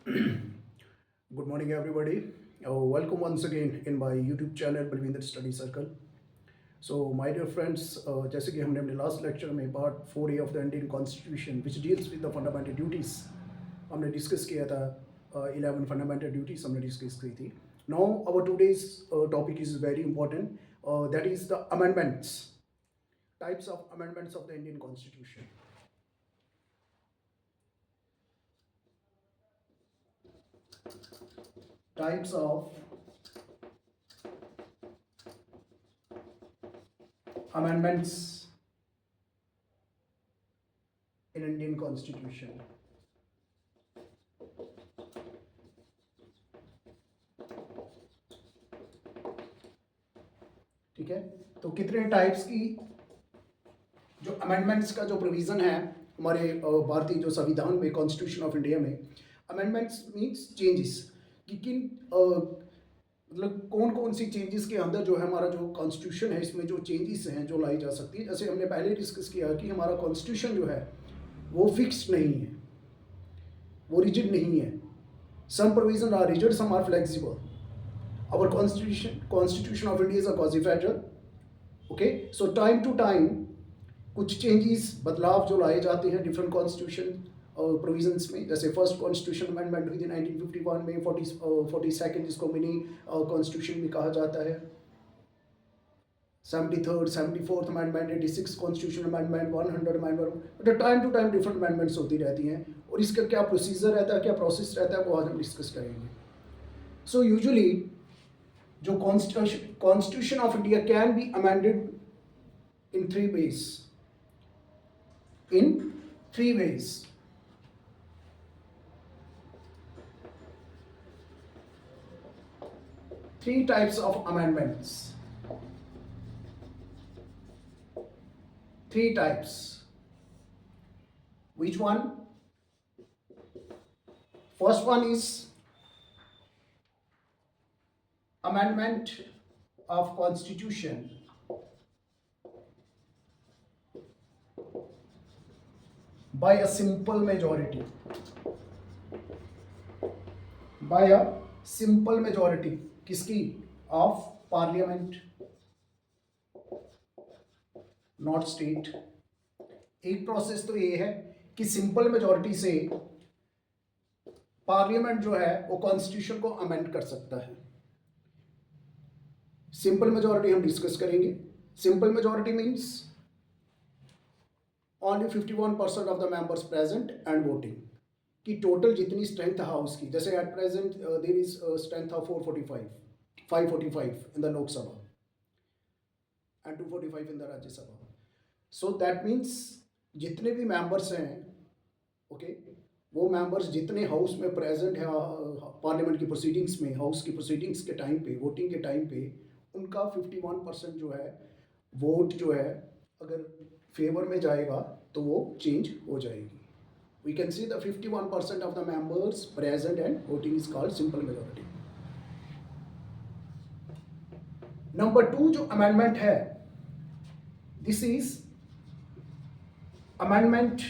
Good morning, everybody. Welcome once again in my YouTube channel Balvinder Study Circle. So, my dear friends, जैसे कि हमने अपने last lecture में part 4A of the Indian constitution which deals with the fundamental duties हमने discuss किया था 11 fundamental duties हमने discuss की थी. Now our today's topic is very important, that is the amendments, types of amendments of the Indian constitution. Types of amendments in Indian Constitution. ठीक है, तो कितने टाइप्स की जो अमेंडमेंट्स का जो प्रोविज़न है हमारे भारतीय जो संविधान में, कॉन्स्टिट्यूशन ऑफ इंडिया में, अमेंडमेंट्स मीन्स चेंजेस कि किन मतलब कौन कौन सी चेंजेस के अंदर जो है हमारा जो कॉन्स्टिट्यूशन है इसमें जो चेंजेस हैं जो लाई जा सकती है. जैसे हमने पहले डिस्कस किया कि हमारा कॉन्स्टिट्यूशन जो है वो फिक्स्ड नहीं है, वो रिजिड नहीं है. Some provision are rigid, some are flexible. Our constitution of India is a quasi federal. Okay, so time to time कुछ चेंजेस, बदलाव जो लाए जाते हैं डिफरेंट कॉन्स्टिट्यूशन प्रोविजंस में. जैसे फर्स्ट कॉन्स्टिट्यूशन अमेंडमेंट हुई थी 1951 में, 42nd जिसको मिनी कॉन्स्टिट्यूशन भी कहा जाता है. 73rd 74th amendment, 86 constitution amendment, 100 amendment. मतलब time to time different amendments होती रहती हैं और इसका क्या प्रोसीजर रहता है, क्या प्रोसेस रहता है, वो आज हम डिस्कस करेंगे. सो यूजुअली जो constitution of India can be amended in three ways. In three ways. Three types of amendments. Three types. Which one? First one is amendment of constitution by a simple majority. By a simple majority. किसकी? Of parliament, not state. एक process तो ये है कि simple majority से parliament जो है वो कॉन्स्टिट्यूशन को अमेंड कर सकता है. सिंपल मेजॉरिटी हम डिस्कस करेंगे. Simple majority means only 51% of the members present and voting. कि टोटल जितनी स्ट्रेंथ है हाउस की, जैसे at present there is strength of 545 in the Lok Sabha and 245 in the Rajya Sabha. So that means जितने भी मेंबर्स हैं, ओके, वो मेंबर्स जितने हाउस में प्रेजेंट है पार्लियामेंट की प्रोसीडिंग्स में, हाउस की प्रोसीडिंग्स के टाइम पे, वोटिंग के टाइम पे, उनका 51% जो है वोट जो है अगर फेवर में जाएगा तो वो चेंज हो जाएगी. We can see the 51% of the members present and voting is called simple majority. Number 2 जो अमेंडमेंट है, this is amendment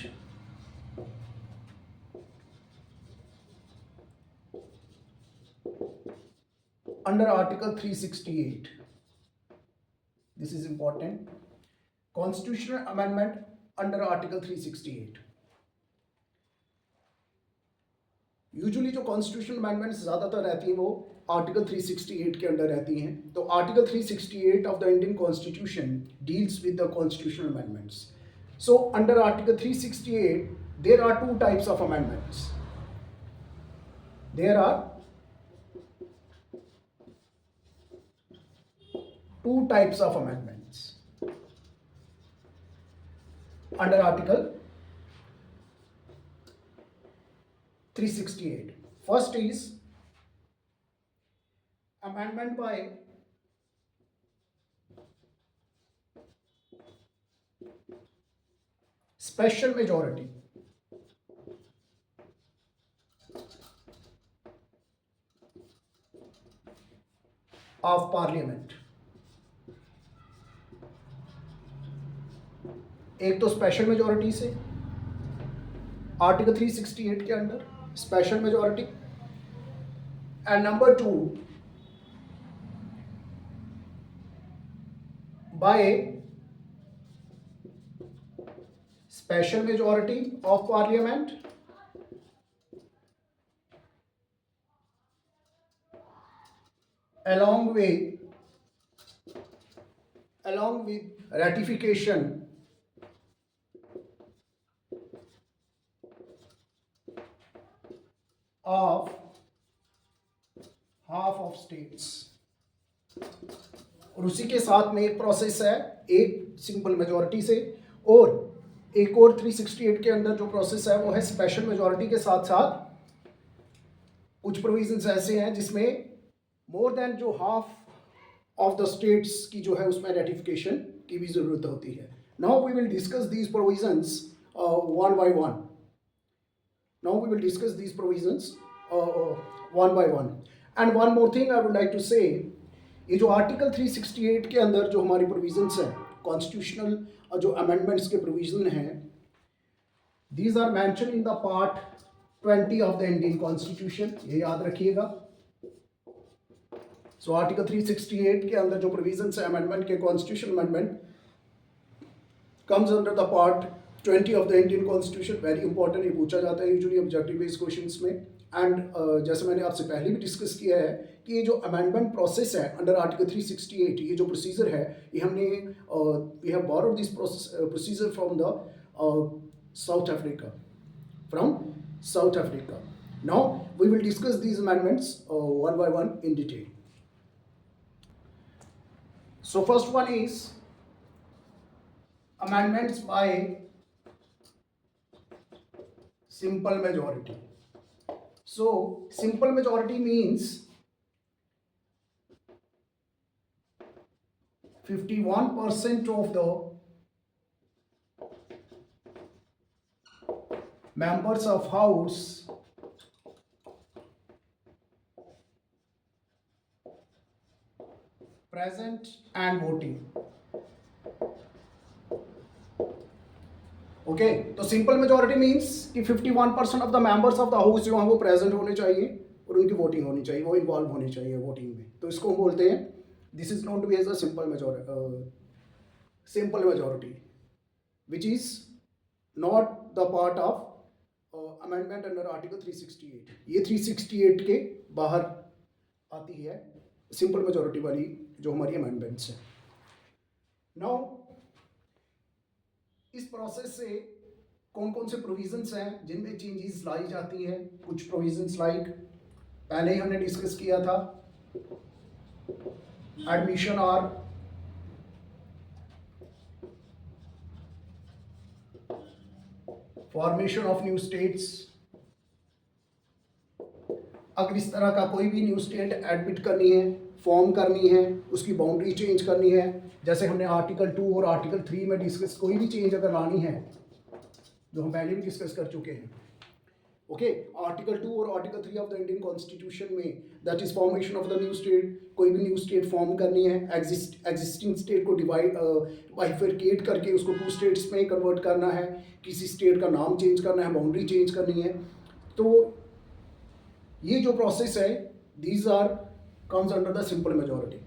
under article 368. This is important. Constitutional amendment under article 368. Usually जो constitutional amendments ज़्यादातर रहती हैं वो article 368 के under रहती हैं. तो article 368 of the Indian constitution deals with the constitutional amendments. So under article 368 there are two types of amendments. There are two types of amendments under article 368. First is amendment by special majority of parliament. एक तो special majority से article 368 के under special majority, And number two, by special majority of parliament along with ratification of half of states. और उसी के साथ में एक प्रोसेस है एक सिंपल मेजॉरिटी से, और एक और 368 के अंदर जो प्रोसेस है वो है स्पेशल मेजॉरिटी के साथ साथ कुछ प्रोविजंस ऐसे हैं जिसमें मोर देन जो हाफ ऑफ द स्टेट्स की जो है उसमें रेटिफिकेशन की भी ज़रूरत होती है। Now we will discuss these provisions one by one. Now we will discuss these provisions one by one. And one more thing I would like to say, ये जो आर्टिकल 368 के अंदर जो हमारी प्रोविजंस हैं, कॉन्स्टिट्यूशनल जो अमेंडमेंट्स के provision हैं, these are mention in the part 20 of the Indian constitution, ये याद रखिएगा। सो आर्टिकल 368 के अंदर जो प्रोविजंस है अमेंडमेंट के, constitution amendment comes under the part 20 of the Indian constitution. Very important, ये पूछा जाता है यूजुअली ऑब्जेक्टिव बेस्ड क्वेश्चंस में। एंड जैसे मैंने आपसे पहले भी डिस्कस किया है कि ये जो अमेंडमेंट प्रोसेस है अंडर आर्टिकल 368, ये जो प्रोसीजर है, ये हमने we have borrowed this procedure from the South Africa, now we will discuss these amendments one by one in detail. So first one is amendments by simple majority. So simple majority means 51% of the members of House present and voting. Okay, तो simple majority means कि 51% of the members of the house जो हैं वो present होने चाहिए और उनकी voting होनी चाहिए, वो इन्वॉल्व होने चाहिए वोटिंग में। तो इसको हम बोलते हैं, this is known to be as a simple majority which is not the part of amendment under article 368। ये 368 के बाहर आती है सिंपल मेजॉरिटी वाली जो हमारी अमेंडमेंट्स है। नाउ इस प्रोसेस से कौन कौन से प्रोविजंस हैं जिनमें चेंजेस लाई जाती है। कुछ प्रोविजंस लाइक पहले ही हमने डिस्कस किया था, एडमिशन और फॉर्मेशन ऑफ न्यू स्टेट्स। अगर इस तरह का कोई भी न्यू स्टेट एडमिट करनी है, फॉर्म करनी है, उसकी बाउंड्री चेंज करनी है, जैसे हमने आर्टिकल 2 और आर्टिकल 3 में डिस्कस, कोई भी चेंज अगर लानी है जो हम पहले भी डिस्कस कर चुके हैं। ओके, आर्टिकल 2 और article 3 of the Indian constitution में that is formation of the new state, कोई भी न्यू स्टेट फॉर्म करनी है, एग्जिस्टिंग स्टेट को बाइफरकेट करके उसको 2 स्टेट्स में कन्वर्ट करना है, किसी स्टेट का नाम चेंज करना है, बाउंड्री चेंज करनी है, तो ये जो प्रोसेस है these are comes under the simple majority.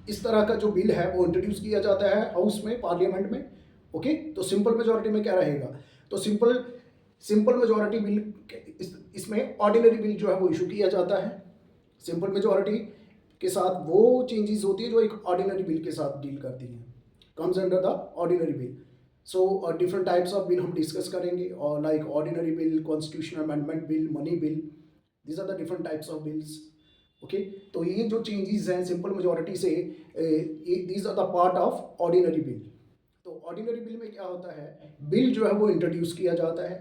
इस तरह का जो बिल है वो इंट्रोड्यूस किया जाता है हाउस में, पार्लियामेंट में। ओके, तो सिंपल मेजॉरिटी में क्या रहेगा, तो सिंपल मेजॉरिटी बिल, इसमें ऑर्डिनरी बिल जो है वो इशू किया जाता है। सिंपल मेजॉरिटी के साथ वो चेंजेस होती है जो एक ऑर्डिनरी बिल के साथ डील करती हैं, comes under the ordinary bill. So different types of bill हम डिस्कस करेंगे, और like ordinary bill, constitutional amendment bill, money bill, these are the different types of bills. Okay, तो ये जो चेंजेस हैं सिंपल मेजॉरिटी से, these are the part of ordinary bill. तो ordinary bill में क्या होता है, बिल जो है वो इंट्रोड्यूस किया जाता है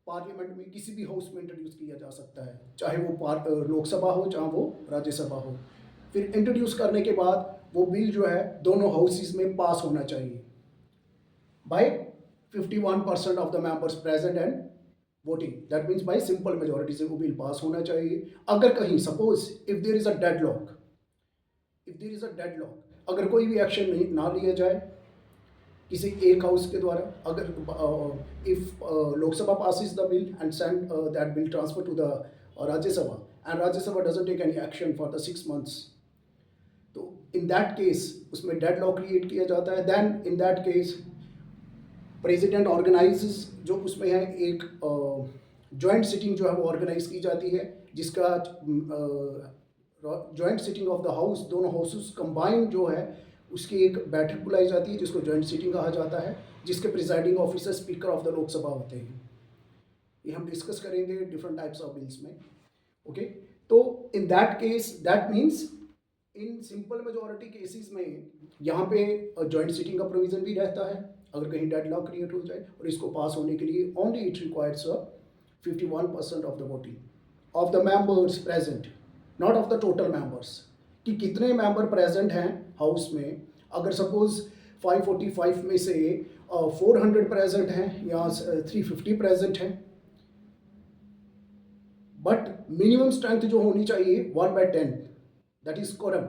पार्लियामेंट में, किसी भी हाउस में इंट्रोड्यूस किया जा सकता है, चाहे वो लोकसभा हो चाहे वो राज्यसभा हो। फिर इंट्रोड्यूस करने के बाद वो बिल जो है दोनों हाउसेस में पास होना चाहिए by 51% of the members present and voting, that means by simple majority से वो बिल पास होना चाहिए। अगर कहीं suppose if there is a deadlock, अगर कोई भी एक्शन नहीं ना लिया जाए किसी एक हाउस के द्वारा, अगर if Lok Sabha passes the bill and send that bill transfer to the और Rajya Sabha, and Rajya Sabha doesn't take any action for the 6 months, तो इन दैट केस उसमें डेड लॉ क्रिएट किया जाता है। Then in that case president organizes, जो उसमें है एक जॉइंट सिटिंग जो है वो ऑर्गेनाइज की जाती है, जिसका joint sitting of the house, दोनों हाउसेस कंबाइन जो है उसकी एक बैठक बुलाई जाती है जिसको जॉइंट सिटिंग कहा जाता है, जिसके presiding officer speaker of the Lok Sabha होते हैं। ये हम डिस्कस करेंगे डिफरेंट टाइप्स ऑफ बिल्स में। ओके, तो in that case that means in simple majority cases में यहाँ पे जॉइंट सिटिंग का प्रोविजन भी रहता है अगर कहीं डेडलॉक क्रिएट हो जाए, और इसको पास होने के लिए only it requires 51% of the voting of the members present, not of the total members, कि कितने मेंबर प्रेजेंट हैं हाउस में। अगर सपोज 545 में से 400 प्रेजेंट हैं या 350 प्रेजेंट हैं, बट मिनिमम स्ट्रेंथ जो होनी चाहिए 1/10, that is quorum,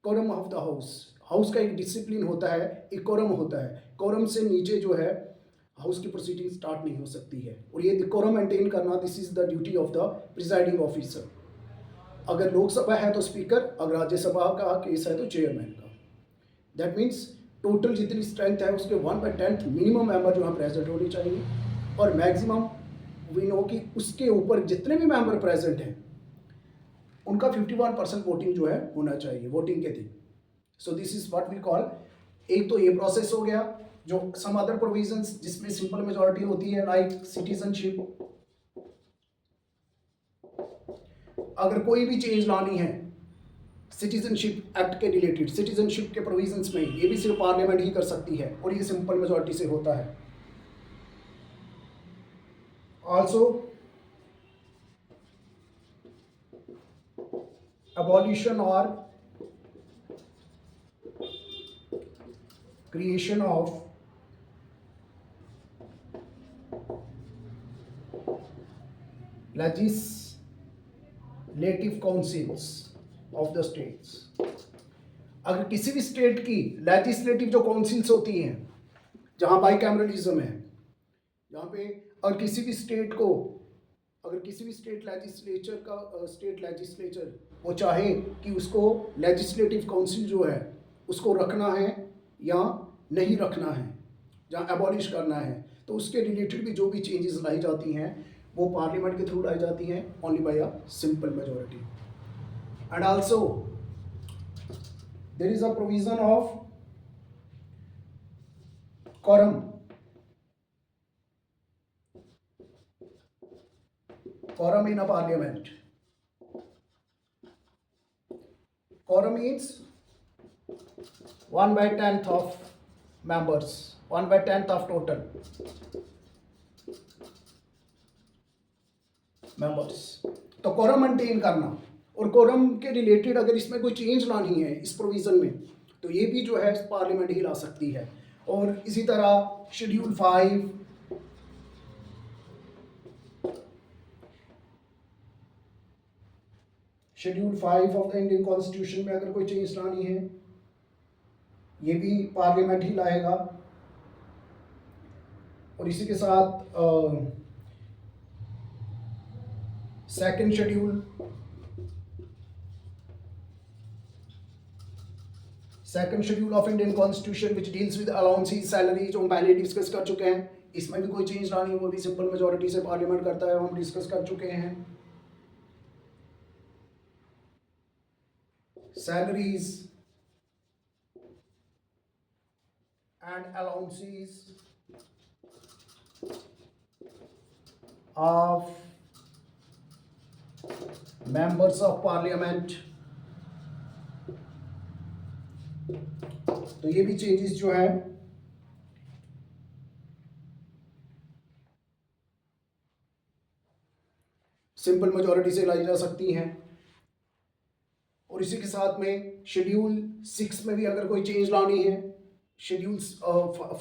quorum of the house. House का एक डिसिप्लिन होता है, एक कोरम होता है, कोरम से नीचे जो है हाउस की प्रोसीडिंग स्टार्ट नहीं हो सकती है, और ये कोरम मेंटेन करना this is the duty of the presiding officer. अगर लोकसभा है तो स्पीकर, अगर राज्यसभा का केस है तो चेयरमैन का। दैट मीन्स टोटल जितनी स्ट्रेंथ है उसके 1/10 मिनिमम मेंबर जो है प्रेजेंट होने चाहिए, और मैक्सिमम वी नो कि उसके ऊपर जितने भी मेंबर प्रेजेंट हैं उनका 51% वोटिंग जो है होना चाहिए वोटिंग के दिन। So this is what we call, एक तो ये प्रोसेस हो गया, जो सम अदर प्रोविजंस जिसमें सिंपल मेजॉरिटी होती है लाइक सिटीजनशिप। अगर कोई भी चेंज लानी है सिटीजनशिप एक्ट के रिलेटेड, सिटीजनशिप के प्रोविजंस में, ये भी सिर्फ पार्लियामेंट ही कर सकती है और ये सिंपल मेजॉरिटी से होता है। Also abolition or creation of legislative councils of the states। अगर किसी भी स्टेट की लेजिस्लेटिव जो काउंसिल्स होती हैं जहां बाइकैमरलिज्म है, जहां पे, और किसी भी स्टेट को, अगर किसी भी स्टेट लेजिस्लेचर वो चाहे कि उसको लेजिस्लेटिव काउंसिल जो है उसको रखना है या नहीं रखना है, जहाँ एबॉलिश करना है, तो उसके रिलेटेड भी जो भी चेंजेस लाई जाती हैं वो पार्लियामेंट के थ्रू लाई जाती हैं only by a simple majority. And also there is a provision of quorum, quorum in a parliament। Quorum means 1/10 of members, 1/10 of total members। तो quorum मेंटेन करना, और quorum के रिलेटेड अगर इसमें कोई चेंज लानी है इस प्रोविजन में, तो ये भी जो है पार्लियामेंट ही ला सकती है। और इसी तरह schedule 5, schedule 5 of the Indian constitution में अगर कोई चेंज लानी है ये भी पार्लियामेंट ही लाएगा। और इसी के साथ second schedule, second schedule of Indian constitution which deals with allowances, salary, जो हम पहले डिस्कस कर चुके हैं, इसमें भी कोई चेंज लानी है वो भी सिंपल मेजॉरिटी से पार्लियामेंट करता है, हम डिस्कस कर चुके हैं। Salaries and allowances of members of parliament, तो ये भी चेंजेस जो है सिंपल मेजॉरिटी से लाई जा सकती हैं। और इसी के साथ में शेड्यूल 6 में भी अगर कोई चेंज लानी है, शेड्यूल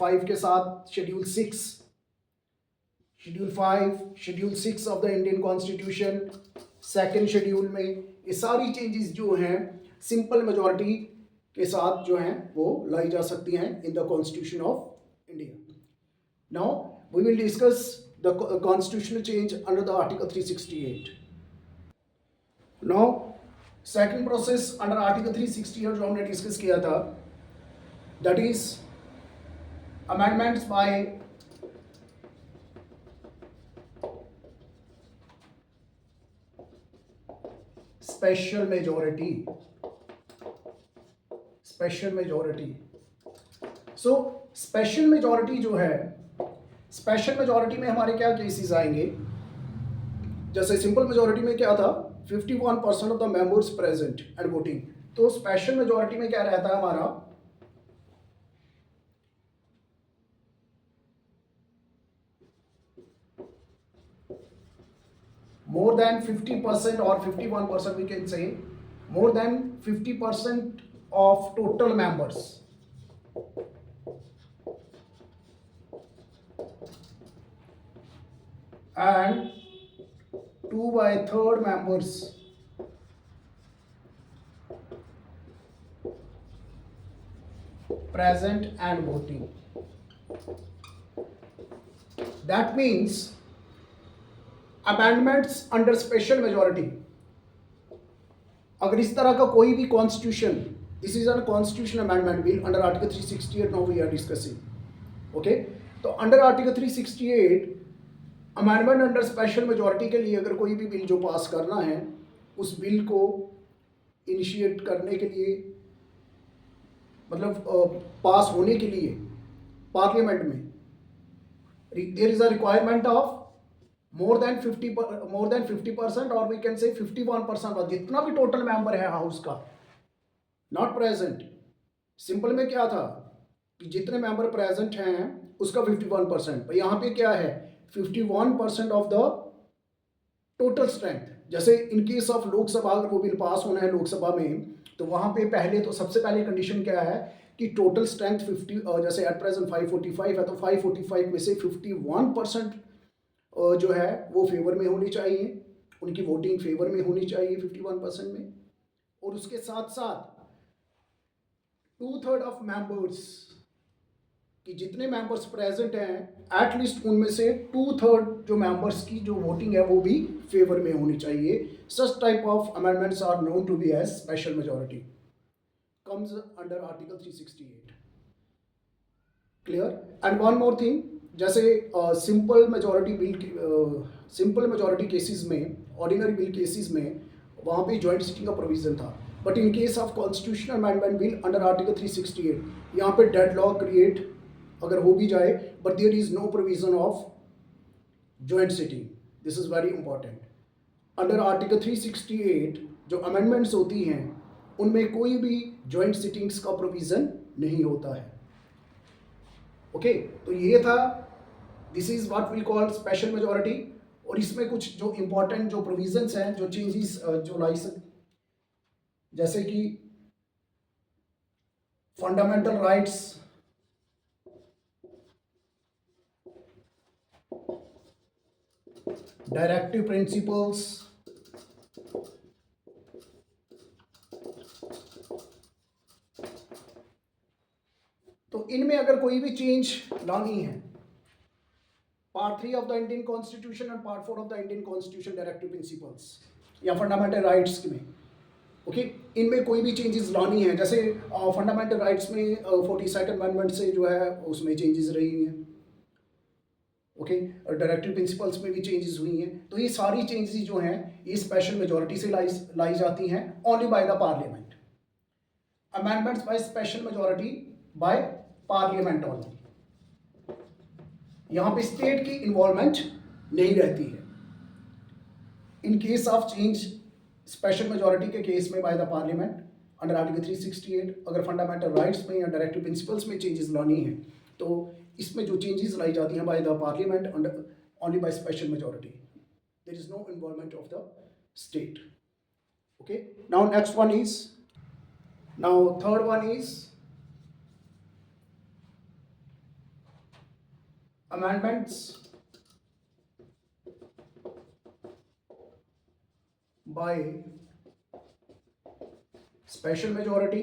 5 के साथ schedule 6, schedule 5, schedule 6 of the Indian constitution, second schedule में ये सारी चेंजेस जो हैं सिंपल मेजॉरिटी के साथ जो हैं वो लाई जा सकती हैं in the constitution of India. Now we will discuss the constitutional change under the article 368। Now second process under article 360 जो हमने डिस्कस किया था, that is amendments by special majority. Special majority, so special majority जो है, special majority में हमारे क्या cases आएंगे? जैसे सिंपल मेजॉरिटी में क्या था, 51% of the members present and voting. तो स्पेशल मेजॉरिटी में क्या रहता है हमारा, more than 50% or 51%, we can say more than 50% of total members, and 2/3 members present and voting. That means amendments under special majority, अगर इस तरह का कोई भी constitution, this is a constitution amendment bill under article 368, now we are discussing. Okay, तो under article 368 amendment under special majority के लिए अगर कोई भी बिल जो पास करना है, उस बिल को इनिशिएट करने के लिए, मतलब पास होने के लिए पार्लियामेंट में there is a requirement of more than 50% और वी कैन से 51%, जितना भी टोटल मेंबर है हाउस का नॉट प्रेजेंट। सिंपल में क्या था कि जितने मेंबर प्रेजेंट हैं उसका 51%, पर यहाँ पे क्या है 51% ऑफ द टोटल स्ट्रेंथ। जैसे इन केस ऑफ लोकसभा, अगर वो बिल पास होना है लोकसभा में, तो वहाँ पे पहले तो सबसे पहले कंडीशन क्या है कि टोटल स्ट्रेंथ 50, जैसे एट प्रेजेंट 545 है, तो 545 में से 51% जो है वो फेवर में होनी चाहिए, उनकी वोटिंग फेवर में होनी चाहिए 51% में। और उसके साथ साथ 2/3 ऑफ मेंबर्स, कि जितने मेंबर्स प्रेजेंट हैं एटलीस्ट उनमें से 2/3 जो मेंबर्स की जो वोटिंग है वो भी फेवर में होनी चाहिए। Such type of amendments are known to be as special majority, comes under article 368। Clear? And one more thing, जैसे simple majority bill, simple majority cases में, ऑर्डिनरी बिल केसेस में वहाँ पे जॉइंट सीटिंग का provision था, but in case of constitutional amendment bill under article 368 यहाँ पे dead law create अगर हो भी जाए, but there is no provision of joint sitting. This is very important. Under article 368 जो अमेंडमेंट्स होती हैं उनमें कोई भी जॉइंट सिटिंग्स का प्रोविजन नहीं होता है। ओके, तो ये था, this is what we call special majority. और इसमें कुछ जो इंपॉर्टेंट जो प्रोविजंस हैं, जो चेंजेस जो लाई सकते, जैसे कि फंडामेंटल राइट्स, डायरेक्टिव प्रिंसिपल्स, तो इनमें अगर कोई भी चेंज लानी है, part 3 of the Indian constitution and part 4 of the Indian constitution directive principles या फंडामेंटल राइट्स में, ओके, इनमें कोई भी चेंजेस लानी है, जैसे फंडामेंटल राइट्स में 42nd अमेंडमेंट से जो है उसमें चेंजेस रही हैं, ओके, और डायरेक्टिव प्रिंसिपल्स में भी चेंजेस हुई हैं, तो ये सारी चेंजेस जो हैं ये स्पेशल मेजॉरिटी से लाई जाती हैं, only bye the parliament. Amendments by special majority by parliament only. यहाँ पे स्टेट की इन्वॉल्वमेंट नहीं रहती है। इन case of change special majority के केस में bye the parliament under article 368, अगर फंडामेंटल राइट्स में या डायरेक्टिव प्रिंसिपल्स में चेंजेस लानी है तो इसमें जो चेंजेस लाई जाती हैं by the parliament under only by special majority, there is no involvement of the state. Okay, now next one is, now third one is amendments by special majority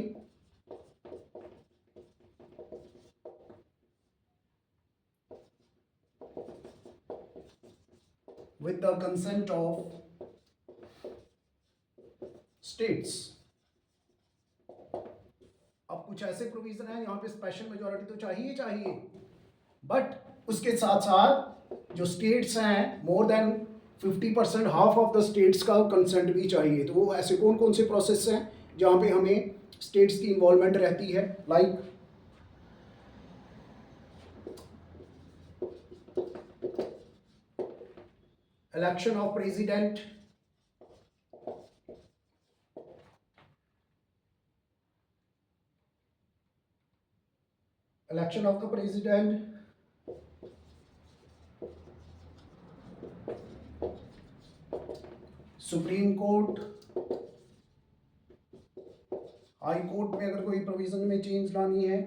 with the consent of states. अब कुछ ऐसे provision है यहाँ पे special majority तो चाहिए, but उसके साथ साथ जो स्टेट्स हैं मोर than 50%, half of the states का कंसेंट भी चाहिए। तो वो ऐसे कौन कौन से प्रोसेस हैं जहाँ पे हमें स्टेट्स की इन्वॉल्वमेंट रहती है? Like election of president, election of the president, supreme court, high court में अगर कोई प्रोविजन में चेंज लानी है,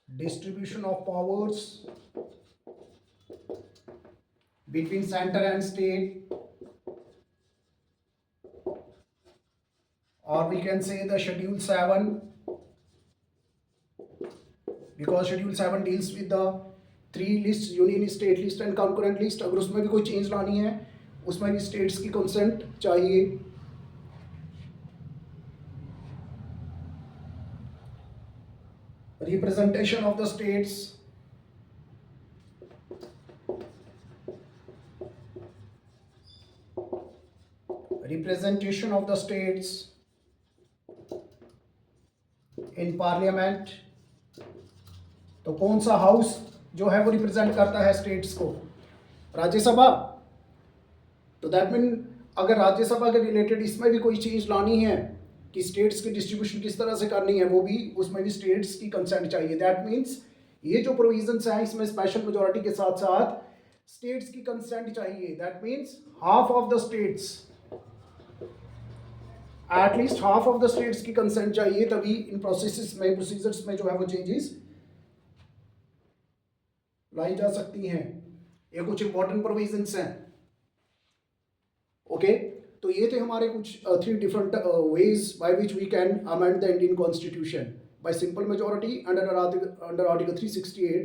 distribution of powers between centre and state, or we can say the schedule 7, because schedule 7 deals with the 3 lists, union state list and concurrent list। अगर उसमें भी कोई चेंज लानी है उसमें भी स्टेट्स की कंसेंट चाहिए। Representation of the states, representation of the states in parliament. तो कौन सा हाउस जो है वो रिप्रेजेंट करता है स्टेट्स को? राज्यसभा। तो दैट मीन अगर राज्यसभा के रिलेटेड इसमें भी कोई चीज़ लानी है कि स्टेट्स की डिस्ट्रीब्यूशन किस तरह से करनी है, वो भी उसमें भी स्टेट्स की कंसेंट चाहिए। दैट मीन्स ये जो प्रोविजंस हैं इसमें स्पेशल मेजोरिटी के साथ साथ स्टेट्स की कंसेंट चाहिए। That means half of the states, at least half of the states की कंसेंट चाहिए, तभी इन प्रोसीजर्स में जो है वो चेंजेस लाई जा सकती हैं। ये कुछ इंपॉर्टेंट प्रोविजंस हैं। ओके, तो ये थे हमारे कुछ 3 different ways by which we can amend the Indian constitution by simple majority under article 368,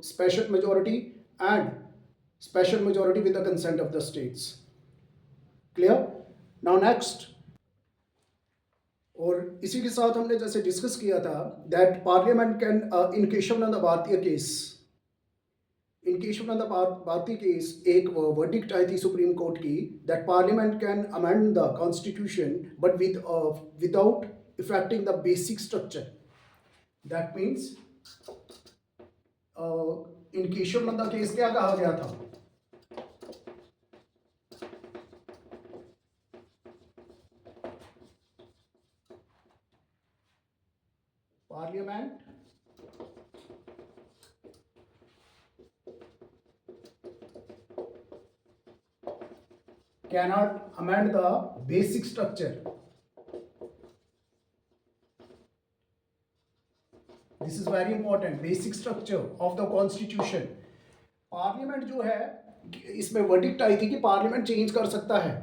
special majority and special majority with the consent of the states. Clear? Now next, और इसी के साथ हमने जैसे डिस्कस किया था that parliament can in Keshavananda Bharati case, in Keshavananda Bharati case एक वर्डिक्ट आई थी सुप्रीम कोर्ट की that parliament can amend the constitution but without affecting the basic structure. That means in Keshavananda case क्या कहा गया था? Parliament cannot amend the basic structure. This is very important, basic structure of the constitution. Parliament जो है इसमें verdict आई थी कि पार्लियामेंट चेंज कर सकता है,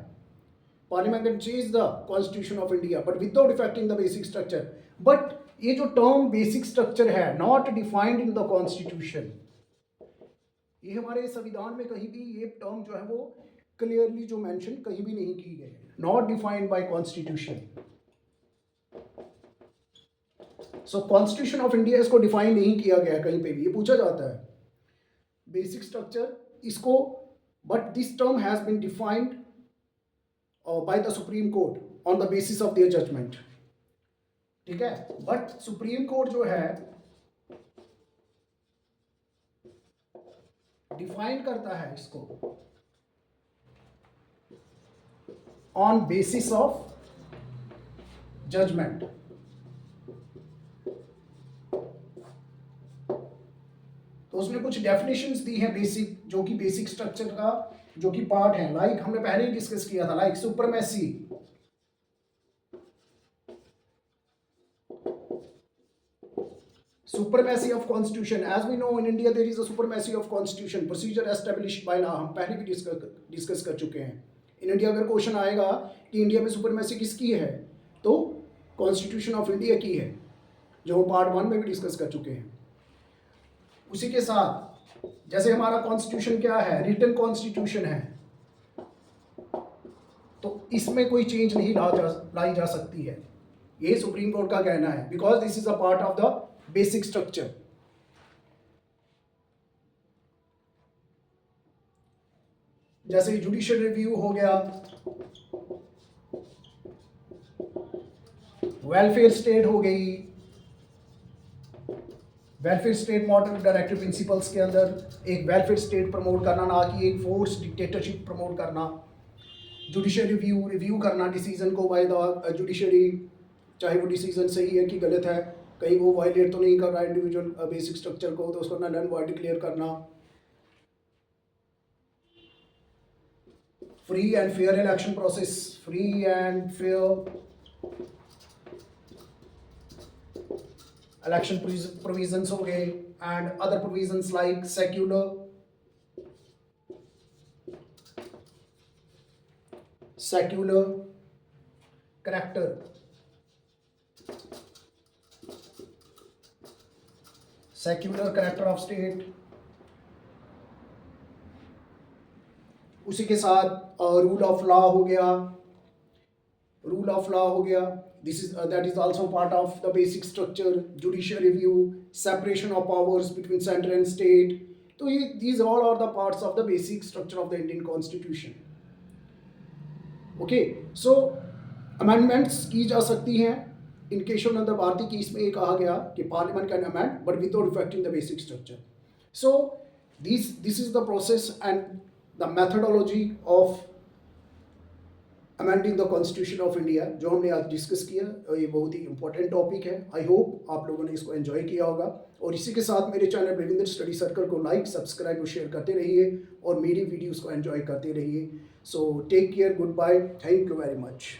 parliament can change the constitution of India but without affecting the basic structure. But ये जो टर्म बेसिक स्ट्रक्चर है not defined in the constitution, ये हमारे संविधान में कहीं भी ये टर्म जो है वो क्लियरली जो मेंशन कहीं भी नहीं की गई, not defined by constitution. So constitution of India इसको डिफाइन नहीं किया गया कहीं पे भी। ये पूछा जाता है बेसिक स्ट्रक्चर इसको, but this term has been defined by the supreme court on the basis of their judgement. ठीक है, बट सुप्रीम कोर्ट जो है डिफाइन करता है इसको ऑन बेसिस ऑफ जजमेंट। तो उसने कुछ डेफिनेशंस दी हैं बेसिक, जो कि बेसिक स्ट्रक्चर का जो कि पार्ट है। लाइक हमने पहले ही डिस्कस किया था, like supremacy, supremacy of constitution। as we know in India there is a supremacy of constitution procedure established by law। हम पहले भी डिस्कस कर चुके हैं। इन इंडिया अगर क्वेश्चन आएगा कि इंडिया में सुपरमेसी किसकी है, तो कॉन्स्टिट्यूशन ऑफ इंडिया की है, जो हम पार्ट 1 में भी डिस्कस कर चुके हैं। उसी के साथ जैसे हमारा कॉन्स्टिट्यूशन क्या है, रिटन कॉन्स्टिट्यूशन है, तो इसमें कोई चेंज नहीं लाई जा सकती है, ये सुप्रीम कोर्ट का कहना है, because this is a part of the basic structure. जैसे जुडिशियल रिव्यू हो गया, वेलफेयर स्टेट हो गई, welfare state model directive principles के अंदर एक वेलफेयर स्टेट प्रमोट करना, ना कि एक फोर्स डिक्टेटरशिप प्रमोट करना। जुडिशियल रिव्यू करना डिसीजन को बाय द जुडिशरी, चाहे वो डिसीजन सही है कि गलत है, कहीं वो वायलेट तो नहीं कर रहा है इंडिविजुअल बेसिक स्ट्रक्चर को, तो उसको नल एंड वॉइड डिक्लेयर करना। Free and fair election process, free and fair election provisions हो गए, and other provisions like secular character, secular character of state। उसी के साथ रूल ऑफ लॉ हो गया, रूल ऑफ लॉ हो गया, this is that is also part of the basic structure। judicial review, separation of powers between center and state, तो ये these all are the parts of the basic structure of the Indian constitution। okay, so amendments की जा सकती हैं। in case of the भारतीय case में ये कहा गया कि parliament can amend but without affecting the basic structure। so this is the process and the methodology of amending the constitution of India, जो हमने आज डिस्कस किया। ये बहुत ही इंपॉर्टेंट टॉपिक है। आई होप आप लोगों ने इसको एंजॉय किया होगा, और इसी के साथ मेरे चैनल रविंद्र स्टडी सर्कल को लाइक, सब्सक्राइब और शेयर करते रहिए, और मेरी वीडियोस को एंजॉय करते रहिए। So take care, goodbye, thank you very much.